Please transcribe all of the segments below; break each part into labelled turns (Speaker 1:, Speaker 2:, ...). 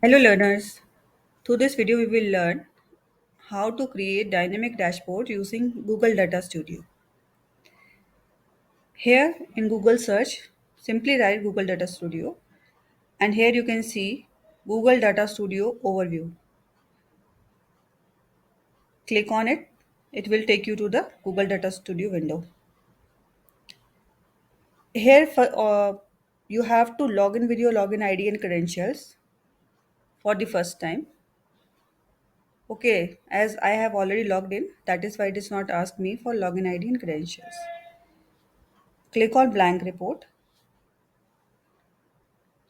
Speaker 1: Hello learners. Through this video we will learn how to create dynamic dashboard using Google Data Studio. Here in Google search, simply write Google Data Studio and here you can see Google Data Studio overview. Click on it. It will take you to the Google Data Studio window. Here you have to log in with your login ID and credentials for the first time. Okay, as I have already logged in, that is why it is not asked me for login ID and credentials. Click on blank report.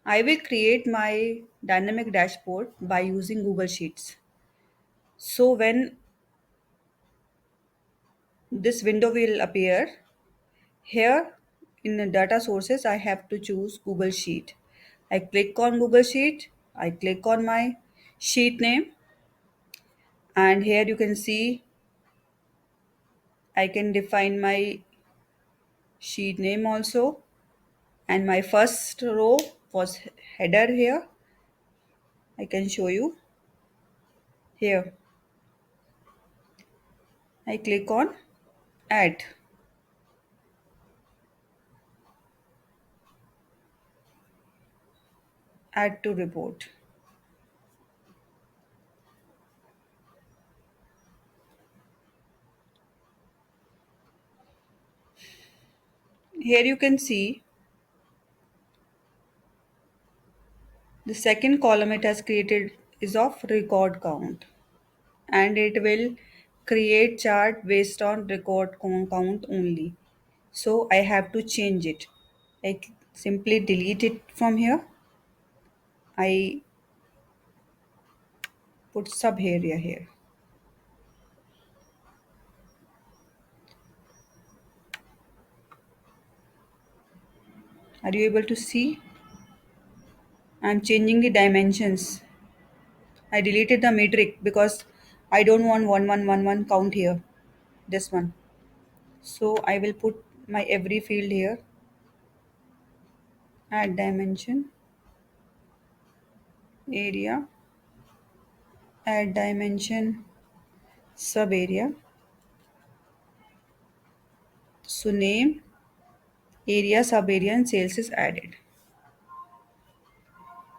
Speaker 1: I will create my dynamic dashboard by using Google Sheets. So when this window will appear, here in the data sources, I have to choose Google Sheet. I click on Google Sheet, I click on my sheet name, and here you can see I can define my sheet name also. And my first row was header here. I can show you here. I click on add. Add to report. Here you can see the second column it has created is of record count and it will create chart based on count only. So I have to change it. Simply delete it from here. I put sub area here. Are you able to see? I'm changing the dimensions. I deleted the metric because I don't want 1111 count here. This one. So I will put my every field here. Add dimension, area, add dimension, sub area. So name, area, sub area, and sales is added.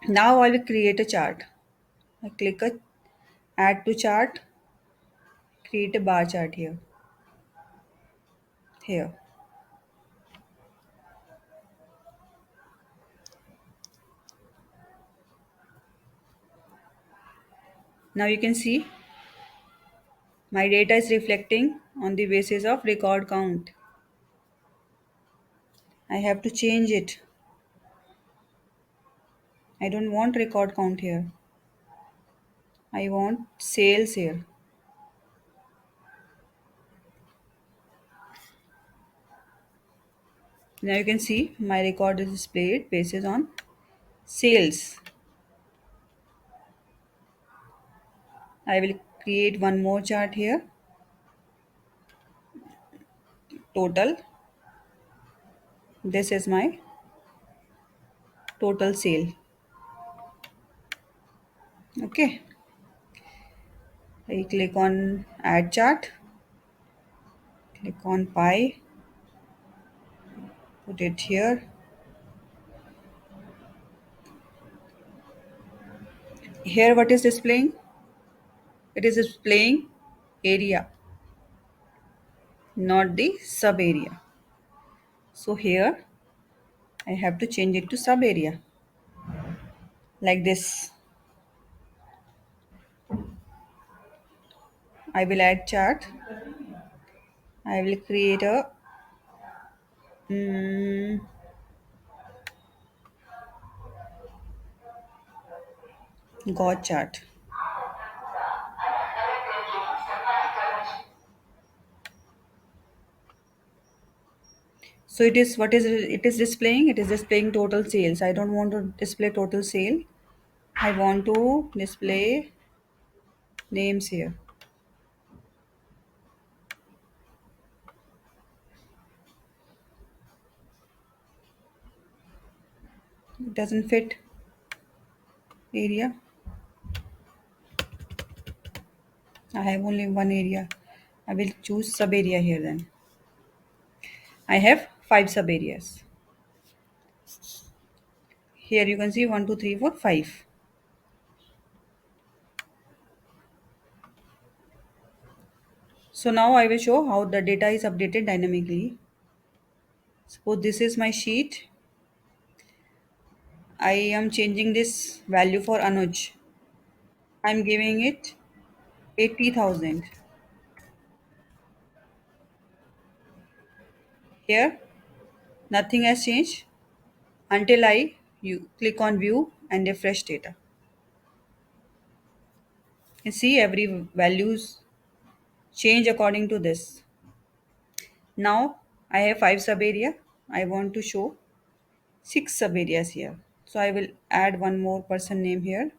Speaker 1: Now I will create a chart. I click a add to chart, create a bar chart here. Here. Now you can see my data is reflecting on the basis of record count. I have to change it. I don't want record count here. I want sales here. Now you can see my record is displayed basis on sales. I will create one more chart here. Total. This is my total sale. Okay. I click on add chart. Click on pie. Put it here. Here what is displaying? It is displaying area, not the sub area. So here I have to change it to sub area like this. I will add chart. I will create a mm, God chart. So it is what is it is displaying? It is displaying total sales. I don't want to display total sale. I want to display names here. It doesn't fit area. I have only one area. I will choose sub area here then. I have five sub areas. Here you can see 1, 2, 3, 4, 5. So now I will show how the data is updated dynamically. Suppose this is my sheet. I am changing this value for Anuj. I'm giving it 80,000. Here nothing has changed until I you click on view and refresh data. You see every values change according to this. Now I have 5 sub area. I want to show 6 sub areas here. So I will add one more person name here.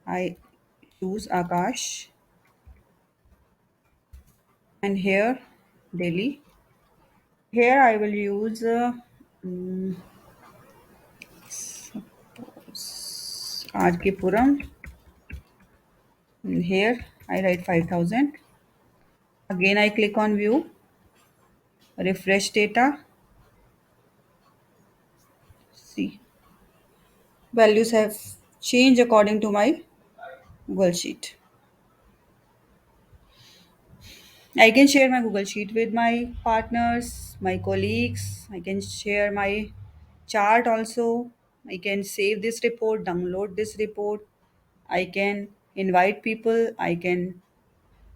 Speaker 1: I choose Akash and here Delhi. Here I will use mm, RK Puram. And here I write 5,000. Again I click on view, refresh data. See, values have changed according to my Google Sheet. I can share my Google Sheet with my partners, my colleagues. I can share my chart also. I can save this report, download this report. I can invite people. I can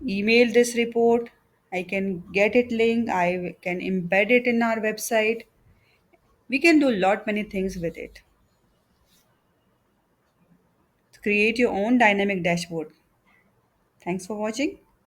Speaker 1: email this report. I can get it linked. I can embed it in our website. We can do lot many things with it. Create your own dynamic dashboard. Thanks for watching.